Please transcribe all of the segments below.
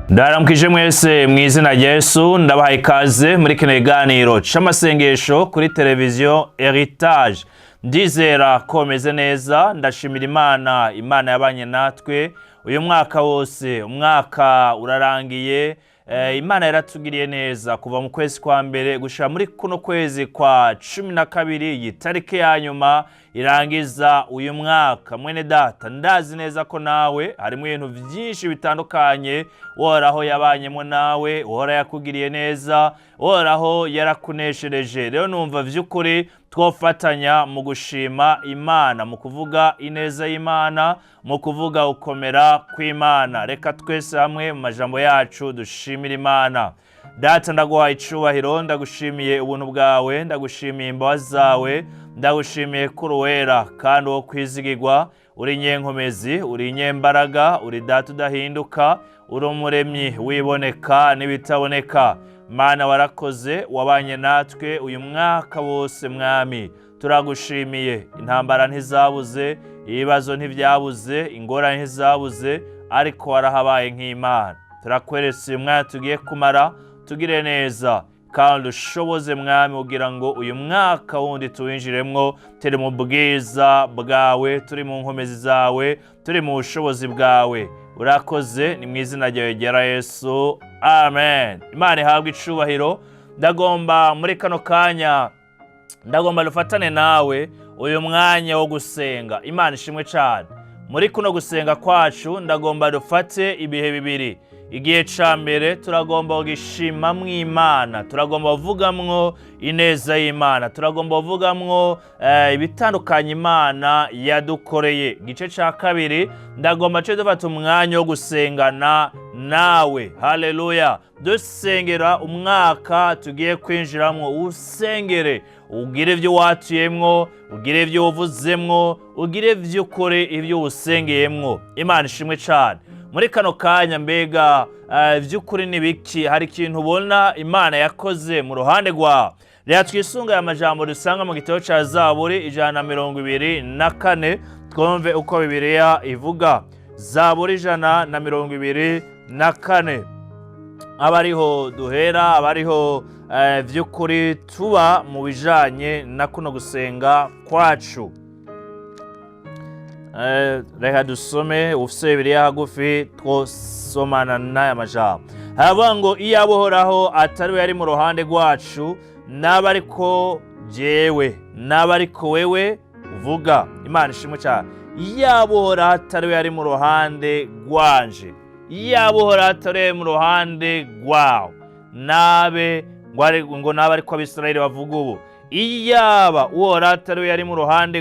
Ndaramukije mwese mwizina rya Yesu, ndabaha ikaze muri kino kiganiro c'amasengesho kuri televiziyo Heritage. Ndizera ko meze neza, ndashimira Imana yabanye natwe uyu mwaka wose. Umwaka urarangiye, Imana yaratugiriye neza kuva mu kwezi kwa mbere gushira muri kuno kwezi kwa 12 yitariki ya nyuma irangiza uyu mwaka. Mwene data, ndazi neza ko nawe harimo ibintu byinshi bitandukanye Uhoraho yabanyemo nawe, Uhoraho yakugiriye neza, Uhoraho yarakuneshereje. Rero numva vy'ukuri twofatanya mu gushima Imana, mu kuvuga ineza y'Imana, mu kuvuga ukomera kw'Imana. Reka twese hamwe mu majambo yacu dushimira Imana. Data, ndaguhaye icubahiro, ndagushimiye ubuntu bwawe, ndagushimiye imbabazi zawe, ndagushimiye ko uruwera kandi wo kwizigirwa, uri nyenkomezi, uri nyembaraga, uri data udahinduka, uri umuremyi wiboneka n'ibitaboneka. Mana, warakoze, wabanye natwe uyu mwaka wose mwami. Turagushimiye, intambara ntizabuze, ibibazo ntivyabuze, ingorane ntizabuze, ariko warahabaye nk'Imana. Turakweretse uyu mwaka tugiye kumara, tugire neza kandi ushoboze mwami kugira ngo uyu mwaka wundi tuwinjiremwo turi mu bwiza bwawe, turi mu nkomezi zawe, turi mu bushobozi bwawe. Urakoze, ni mu izina ryawe ryera Yesu, amen. Imana ihabwe icubahiro. Ndagomba muri kano kanya dufatane nawe uyu mwanya wo gusenga. Imana ishimwe cyane. Muri kuno gusenga kwacu ndagomba dufate ibihe bibiri. Igihe ca mbere turagomba kugishimamwo Imana, turagomba kuvugamwo ineza y'Imana, turagomba kuvugamwo ibitandukanye Imana yadukoreye. Igice ca kabiri ndagomba dufata umwanya wo gusengana nawe. Haleluya! Dusengera umwaka tugiye kwinjiramwo. Usengere, ugire ivyo watuyemwo, ugire ivyo uvuzemwo, ugire ivyo ukore ivyo usengeyemwo. Imana ishimwe cyane. Muri kano kanya mbega vy'ukuri nibiki? Hari ikintu ubona Imana yakoze mu ruhande rwawe? Reka twisunga aya majambo dusanga mu gitabo ca Zaburi 124, twumve uko Bibiliya ivuga. Zaburi 124. Abariho duhera, abariho vy'ukuri tuba mu bijanye na kuno gusenga kwacu. Reka dusome, ufise Bibiliya hagufi twosomana n'aya majambo. Haravuga ngo iyaba Uhoraho atari we yari mu ruhande rwacu, naba ariko jewe, naba ariko wewe uvuga. Imana ishimwe cyane. Iyaba Uhoraho atari we yari mu ruhande rwanje, iyaba Uhoraho atari we mu ruhande rwawe, nabe ngo nabe ariko Abisirayeli bavuga ubu. Iyaba Uhoraho atari we yari mu ruhande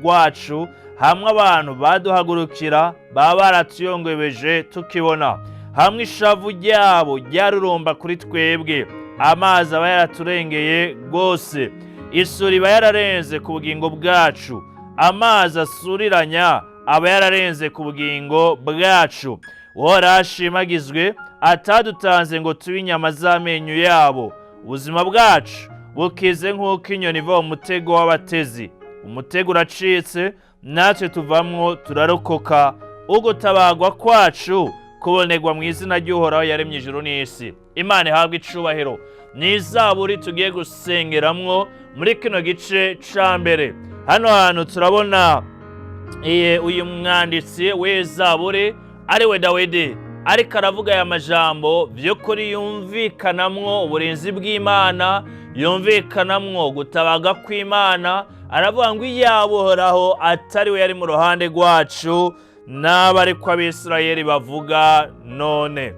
rwacu, hamwe abantu baduhagurukira baba baratuyongebeje tukibona, hamwe ishavu ryabo ryarurumba kuri twebwe, amazi aba yaraturengeye rwose, isuri iba yararenze ku bugingo bwacu, amazi asuriranya aba yararenze ku bugingo bwacu. Uhoraho ashimagizwe, atadutanze ngo tube inyama z'amenyo yabo. Ubuzima bwacu bukize nk'uko inyoni iva mu mutego w'abatezi. Umutego uracitse, natwe tuvamwo turarokoka. Ugutabagwa kwacu kubonerwa mu izina ry'Uhoraho yaremye ijuru n'isi. Imana ihabwe icubahiro. Ni Zaburi tugiye gusengeramwo muri kino gice ca mbere. Hano hantu turabona uyu mwanditsi w'Izaburi ari we Dawidi, ariko aravuga aya majambo vy'ukuri yumvikanamwo uburinzi bw'Imana, yumvikanamwo gutabaga kw'Imana. Aravuga ngo iyaba Uhoraho atari we yari mu ruhande rwacu, naba ariko Abisirayeli bavuga none.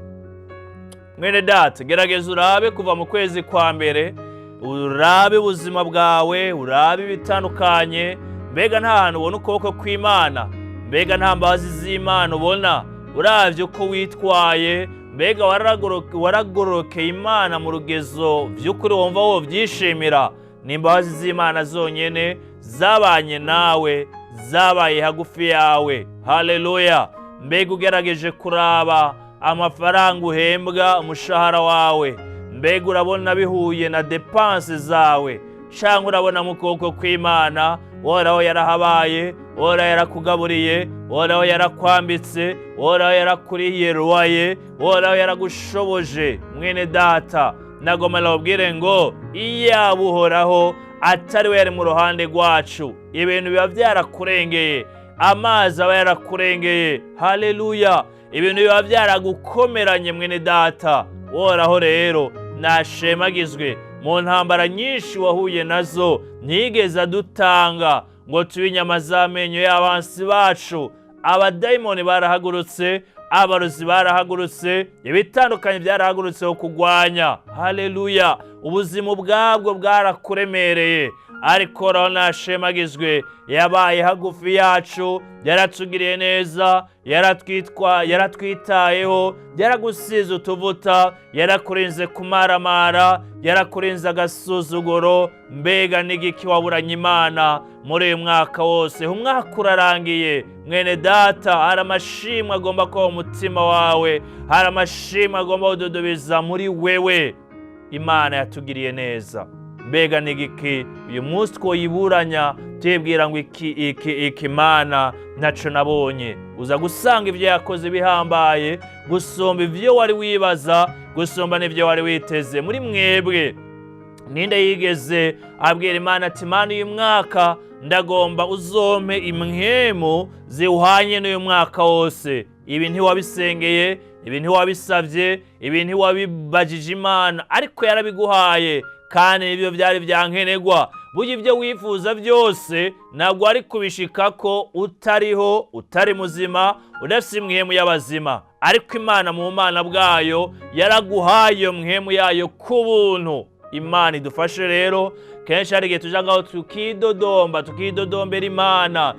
Mwene data, gerageza urabe kuva mu kwezi kwa mbere, urabe ubuzima bwawe, urabe ibitandukanye. Mbega nta hantu ubona ukuboko kw'Imana? Mbega nta mbabazi z'Imana ubona? Uravye uko witwaye, mbega waragororokeye Imana mu rugezo vy'ukuri wumva wo vyishimira? Ni imbabazi z'Imana zonyene zabanye nawe, zabaye hagufi yawe. Haleluya! Mbega ugerageje kuraba amafaranga uhembwa, umushahara wawe, mbega urabona bihuye na depense zawe? Canke urabona mu kuboko kw'Imana Uhoraho yarahabaye, Uhoraho yarakugaburiye, Uhoraho yarakwambitse, Uhoraho yarakurihiye ruwaye, Uhoraho yaragushoboje. Mwene data, nagomba nababwire ngo iyaba Uhoraho atari we yari mu ruhande rwacu, ibintu biba byarakurengeye, amazi aba yarakurengeye. Haleluya! Ibintu biba byaragukomeranye mwene data. Uhoraho rero nashemagizwe. Mu ntambara nyinshi wahuye nazo ntigeze adutanga ngo tube inyama z'amenyo y'abansi bacu. Abadayimoni barahagurutse, abarozi barahagurutse, ibitandukanye byarahagurutse ho kugwanya. Haleluya! Ubuzima ubwabwo bwarakuremereye, ariko Uhoraho nashemagizwe. Yabaye hagufi yacu, yaratugiriye neza, yaratwitayeho, yaragusize utuvuta, yarakurinze kumaramara, yarakurinze agasuzuguro. Mbega n'igiki waburanye Imana muri uyu mwaka wose? Umwaka urarangiye mwene data, hari amashimwe agomba kuba mu mutima wawe, hari amashimwe agomba kududubiza muri wewe. Imana yatugiriye neza. Mbega n'igiki uyu munsi twoyiburanya tuyibwira ngo iki Mana ntaco nabonye? Uza gusanga ibyo yakoze bihambaye gusumba ibyo wari wibaza, gusumba n'ibyo wari witeze. Muri mwebwe ninde yigeze abwira Imana ati Mana uyu mwaka ndagomba uzompe impwemu ziwuhanye n'uyu mwaka wose? Ibi ntiwabisengeye, ibi ntiwabisavye, ibi ntiwabibajije Imana, ariko yarabiguhaye kandi nibyo byari byankenerwa. Burya ibyo wifuza byose ntabwo ari kubishikako utariho, utari muzima, udafite impwemu y'abazima. Ariko Imana mu Mana bwayo yaraguhaye iyo mpwemu yayo ku buntu. Imana idufashe rero. Kenshi hari igihe tuja ngaho tukidodombera Imana.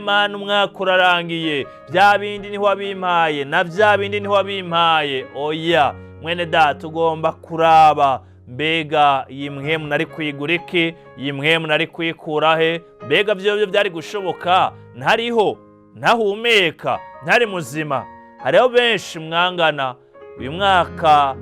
Mana umwaka urarangiye, bya bindi ntiwabimpaye, na bya bindi ntiwabimpaye. Oya mwene data, ugomba kuraba mbega iyi mpwemu nari kuyigura iki? Iyi mpwemu nari kuyikura he? Mbega byo byari gushoboka ntariho, ntahumeka, ntari muzima? Hariho benshi mwangana uyu mwaka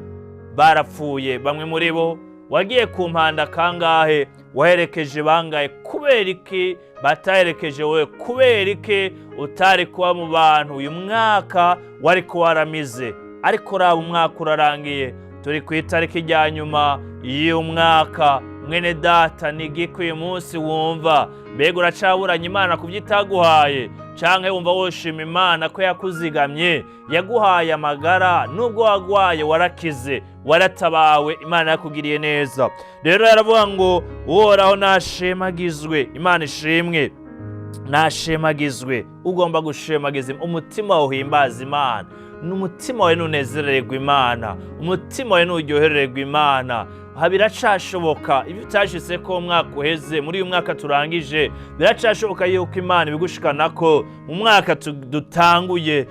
barapfuye, bamwe muri bo. Wagiye ku mpanda kangahe? Waherekeje bangahe? Kubera iki bataherekeje wewe? Kubera iki utari kuba mu bantu? Uyu mwaka wari kuwaramize, ariko raba umwaka urarangiye, turi ku itariki rya nyuma y'uyu mwaka. Mwene data, n'igiki uyu munsi wumva? Mbega uracaburanye Imana ku byo itaguhaye? Canke wumva woshima Imana ko yakuzigamye, yaguhaye amagara, nubwo wagwaye warakize, waratabawe, Imana yakugiriye neza. Rero yaravuga ngo Uhoraho nashemagizwe. Imana ishimwe, nashemagizwe. Ugomba gushemagiza umutima wawe, uhimbaza Imana, n'umutima wawe nunezerererwa Imana, umutima wawe nuryoherererwa Imana. Biracashoboka ibyo utashitse ko umwaka uheze, muri uyu mwaka turangije, biracashoboka yuko Imana ibigushikanako mu mwaka dutanguye.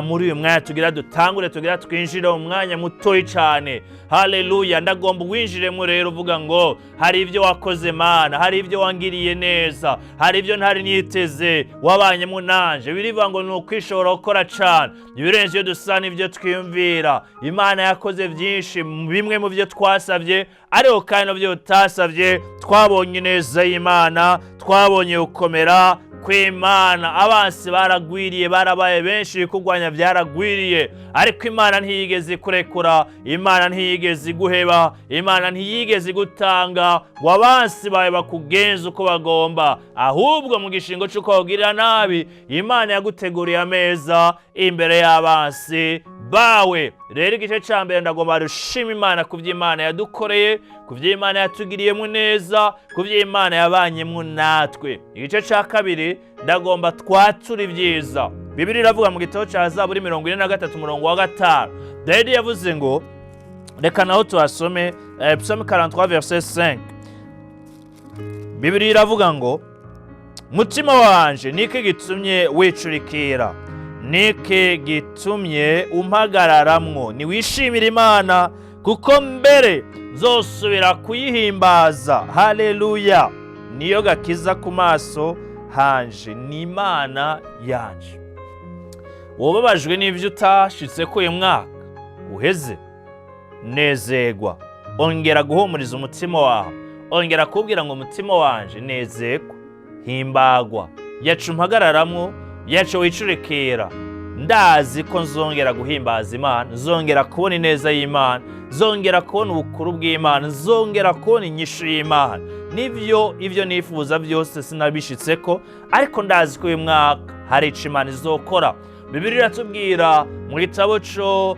Muri uyu mwaka tugira twinjire mu mwanya mutoyi cyane. Haleluya! Ndagomba winjiremo rero uvuga ngo hari ibyo wakoze Mana, hari ibyo wangiriye neza, hari ibyo ntari niteze, wabanyemo nanje. Birivuga ngo nukwishobora gukora cyane ibirenze iyo dusa n'ibyo twiyumvira. Imana yakoze byinshi, bimwe mu byo twasabye, ariko kandi n'ibyo utasabye. Twabonye neza y'Imana, twabonye gukomera kw'Imana. Abansi baragwiriye, barabaye benshi, kugwanya byaragwiriye, ariko Imana ntiyigeze kurekura, Imana ntiyigeze guheba, Imana ntiyigeze gutanga ngo abansi bawe bakugenza uko bagomba. Ahubwo mu gishingo cy'uko bagirira nabi, Imana yaguteguriye ameza imbere y'abansi bawe. Rero igice cya mbere ndagomba rushima Imana ku by'Imana yadukoreye, ku by'Imana yatugiriyemo neza, ku by'Imana yabanyemo natwe. Igice cya kabiri ndagomba twatura ibyiza. Bibiliya iravuga mu gitabo cya Zaburi 43 umurongo wa 5. Dawidi yavuze ngo, reka naho tuhasome Psalm 43 verset 5. Bibiliya iravuga ngo, mutima wanje niki gitumye wicurikira, niki gitumye umpagararamwo? Niwishimire Imana, kuko mbere nzosubira kuyihimbaza. Haleluya! Niyo gakiza ku maso hanje, ni Imana yanje. Wobabajwe n'ibyo utashitse ko uyu mwaka uheze, nezerwa. Ongera guhumuriza umutima wawe, ongera kubwira ngo umutima wanje nezerwa, himbagwa, yaca umpagararamwo, yaca wicurekera. Ndazi ko nzongera guhimbaza Imana, nzongera kubona ineza y'Imana, nzongera kubona ubukuru bw'Imana, nzongera kubona inyishu y'Imana. Nivyo ivyo nifuza byose sinabishitseko, ariko ndazi ko uyu mwaka hari ico Imana izokora. Bibiliya iratubwira mu gitabo co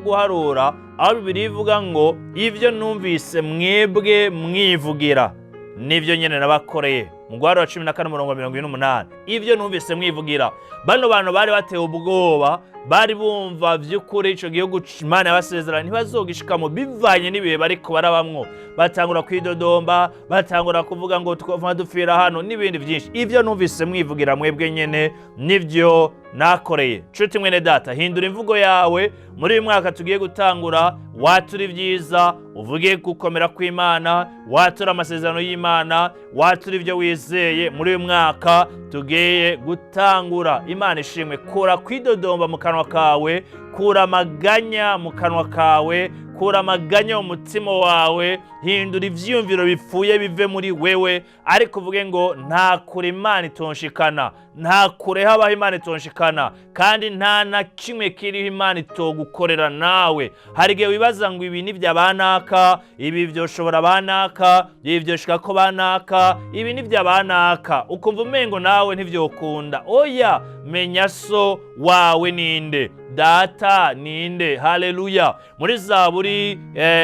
guharura, aho Bibiliya ivuga ngo ivyo numvise mwebwe mwivugira nivyo nyene nabakoreye. Mu Guharura 14:28 ivyo numvise mwivugira. Bano bantu bari batewe ubwoba, bari bumva vy'ukuri ico gihugu Imana yabasezerana ntibazogishikamo bivanye n'ibihe bariko barabamwo. Batangura kwidodomba, batangura kuvuga ngo twova dupfira hano n'ibindi byinshi. Ivyo numvise mwivugira mwebwe nyene nivyo nakoreye. Nshuti mwene data, hindura imvugo yawe muri uyu mwaka tugiye gutangura. Watura ibyiza, uvuge gukomera kw'Imana, watura amasezerano y'Imana, watura ibyo wizeye muri uyu mwaka tugiye gutangura. Imana ishimwe. Kura kwidodomba mu kanwa kawe, kura amaganya mu kanwa kawe, kura amaganya mu mutima wawe, hindura ivyiyumviro bipfuye bive muri wewe, ariko uvuge ngo nta kure Imana itonshikana, nta kure habaho Imana itonshikana, kandi nta na kimwe kiriho Imana itogukorera nawe. Hari igihe wibaza ngo ibi ni by'abanaka, ibi vyoshobora banaka, ibi vyoshika ko banaka, ibi ni by'abanaka, ukumva umengo nawe ntivyokunda. Oya, menya so wawe ninde, data ninde. Haleluya. Muri Zaburi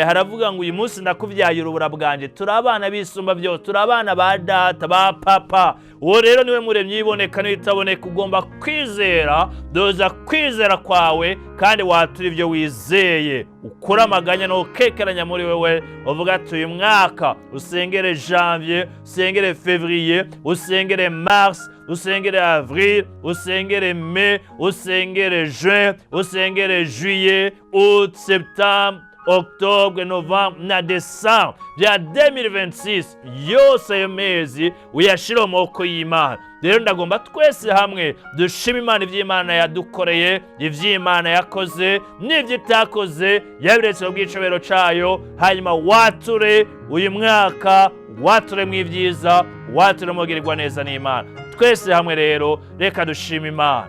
haravuga ngo uyu munsi ndakuvyaye urubura bwanje. Turi abana bisumba byose, turi abana ba data ba papa. Uwo rero niwe muremyi iboneka n'itaboneka. Ugomba kwizera, doza kwizera kwawe, kandi watura ibyo wizeye. Ukura amaganya no kekeranya muri wewe, uvuga ati uyu mwaka usengere janvier, usengere février, usengere mars, usengere avril, usengere mai, usengere juin, usengere juillet, août, septembre, octobre, novembre na décembre bya 2026. Yose ayo mezi uyashira mu maboko y'Imana. Rero ndagomba twese hamwe dushima Imana ivy'Imana yadukoreye, ivy'Imana yakoze n'ivyo itakoze, yabiretse mu bw'icobero cayo. Hanyuma wature uyu mwaka, wature mu ivyiza, wature mu girirwa neza n'Imana. Twese hamwe rero reka dushima Imana.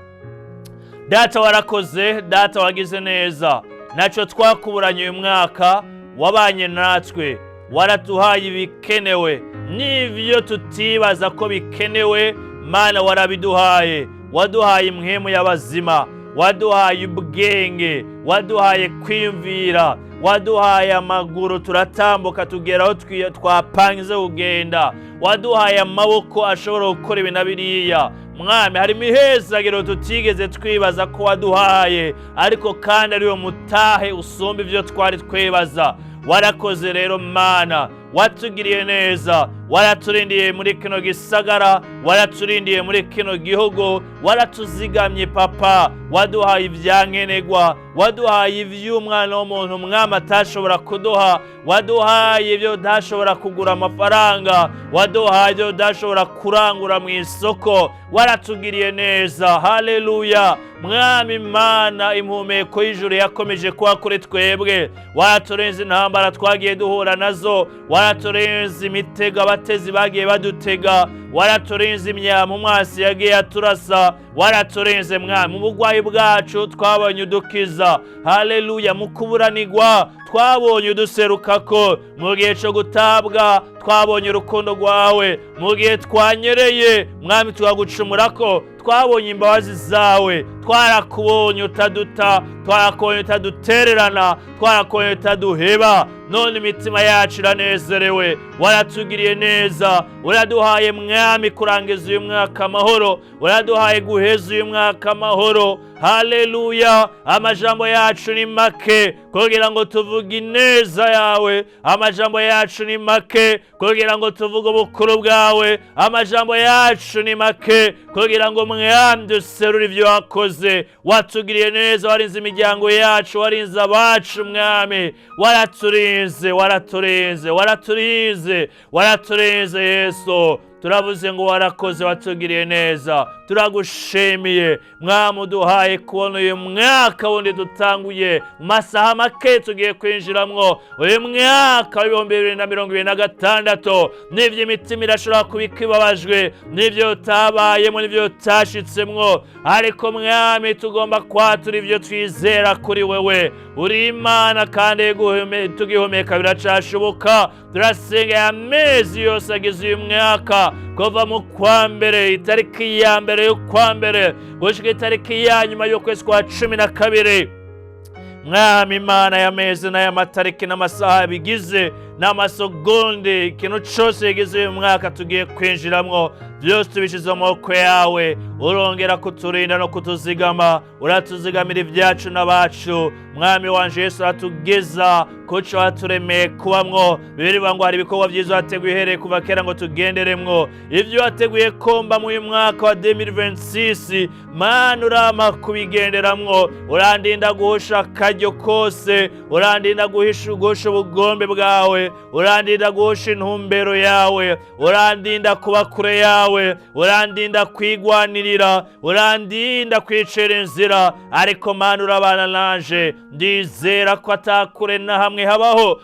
Data warakoze, data wagize neza, naco twakuburanye uyu mwaka, wabanye natwe, waratuhaye ibikenewe n'ivyo tutibaza ko bikenewe. Mana warabiduhaye, waduhaye impwemu y'abazima, waduhaye ubwenge, waduhaye kwiyumvira, waduhaye amaguru turatambuka tugeraho twapanze kugenda, waduhaye amaboko ashobora gukora ibi na biriya. Mwami, hari imihezagiro tutigeze twibaza ko waduhaye, ariko kandi ariwo mutahe usumba ivyo twari twibaza. Warakoze rero Mana, watugiriye neza, waraturindiye muri kino gisagara, waraturindiye muri kino gihugu, waratuzigamye Papa, waduhaye ivyankenegwa, waduhaye ivy'umwana w'umuntu Mwami atashobora kuduha, waduhaye ibyo udashobora kugura amafaranga, waduhaye ibyo udashobora kurangura mu isoko. Waratugiriye neza. Haleluya. Mwami Mana, impumeko y'ijuru yakomeje kuba kuri twebwe. Waraturenze intambara twagiye duhura nazo, waraturenze imitego abatezi bagiye badutega, waraturenze imyama umwasi yagiye aturasa, waraturenze Mwami. Mu bugwayi bwacu twabonye udukiza. Haleluya. Mu kuburanirwa twabonye uduserukako, mu gihe cyo gutabwa twabonye urukundo rwawe, mu gihe twanyereye Mwami tukagucumurako twabonye imbabazi zawe. Twarakubonye utaduta, twarakubonye utadutererana, twarakubonye utaduheba. None imitima yacu iranezerewe, waratugiriye neza. Uraduhaye Mwami kurangiza uyu mwaka amahoro, uraduhaye guheza uyu mwaka amahoro. Haleluya. Amajambo yacu ni make kugira ngo tuvuge ineza yawe, amajambo yacu ni make kugira ngo tuvuge ubukuru bwawe, amajambo yacu ni make kugira ngo Mwami duserure ivyo wakoze. Watugiriye neza, warinze imiryango yacu, warinze abacu Mwami, waraturinze, waraturinze, waraturinze, waraturinze Yesu. Turavuze ngo warakoze, watugiriye neza. turagushimiye mwami uduhaye kubona uyu mwaka wundi dutanguye mu masaha make tugiye kwinjiramwo uyu mwaka w'ibihumbi 2026 n'ivyo imitima irashobora kubikibabajwe n'ivyo utabayemo n'ivyo utashitsemwo ariko mwami tugomba kwatura ivyo twizera kuri wewe uri Imana kandi tugihumeka biracashoboka turasenga amezi yose agize uyu mwaka kuva mu kwa mbere itariki ya mbere y'ukwa mbere gushika itariki ya nyuma y'ukwezi kwa 12 mwami Imana y'amezi n'ay'amatariki n'amasaha bigize n'amasegonde ikintu cyose yagize uyu mwaka tugiye kwinjiramwo byose tubishize mu maboko yawe urongera kuturinda no kutuzigama uratuzigamira ibyacu n'abacu mwami wanje Yesu atugeza kuco waturemeye kubamwo birivuga ngo hari ibikorwa byiza wateguye uhereye kuva kera ngo tugenderemwo ivyo wateguye komba mu uyu mwaka wa 2026 Mana urama kubigenderamwo urandinda guhusha akaryo kose urandinda guhisha ubugombe bwawe urandinda guhusha intumbero yawe urandinda kuba kure yawe urandinda kwigwanirira urandinda kwicira inzira ariko Mana urabana nanje ndizera ko atakure na hamwe habaho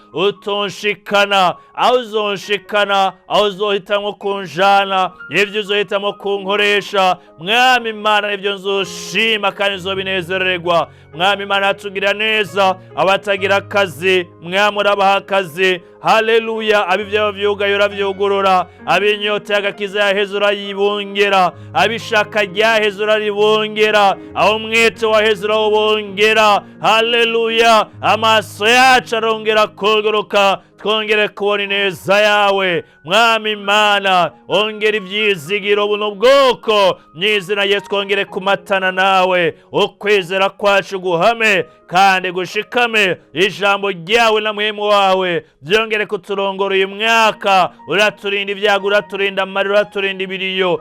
utonshikana aho uzonshikana aho uzohitamwo kunjana ivyo uzohitamwo kunkoresha mwami Imana nivyo nzoshima kandi nzobinezererwa mwami Imana atugirira neza abatagira akazi mwami urabaha akazi haleluya abivyo vyugaye uravyugurura abinyota y'agakiza yaheze urayibongera abishaka ryaheze uraribongera aho mwete waheze urawubongera haleluya amaso yacu arongera kugoroka twongere kubona ineza yawe mwami Imana ongera ivyizigiro buno bwoko mw'izina Yesu twongere kumatana nawe ukwizera kwacu guhame kandi gushikame ijambo ryawe na muhemu wawe byongere kuturongora uyu mwaka uraturinda ibyago uraturinda amarira uraturinda ibiriyo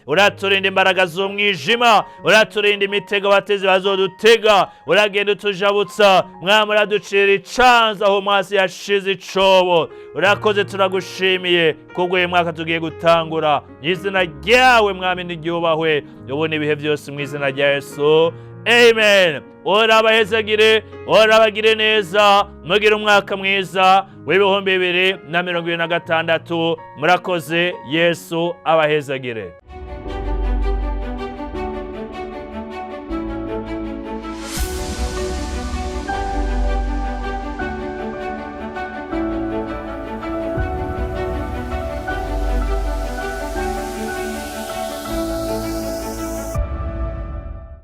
uraturinda imbaraga z'umwijima uraturinda imitego abatezi bazodutega uragenda utujabutsa mwami uraducira icanza aho mwasi yashize icobo urakoze turagushimiye kubwo uyu mwaka tugiye gutangura izina ryawe mwami niryubahwe ubone ibihe byose mu izina rya Yesu amen. Urabagire neza mugire umwaka mwiza w'ibihumbi 2026 murakoze Yesu abahezagire.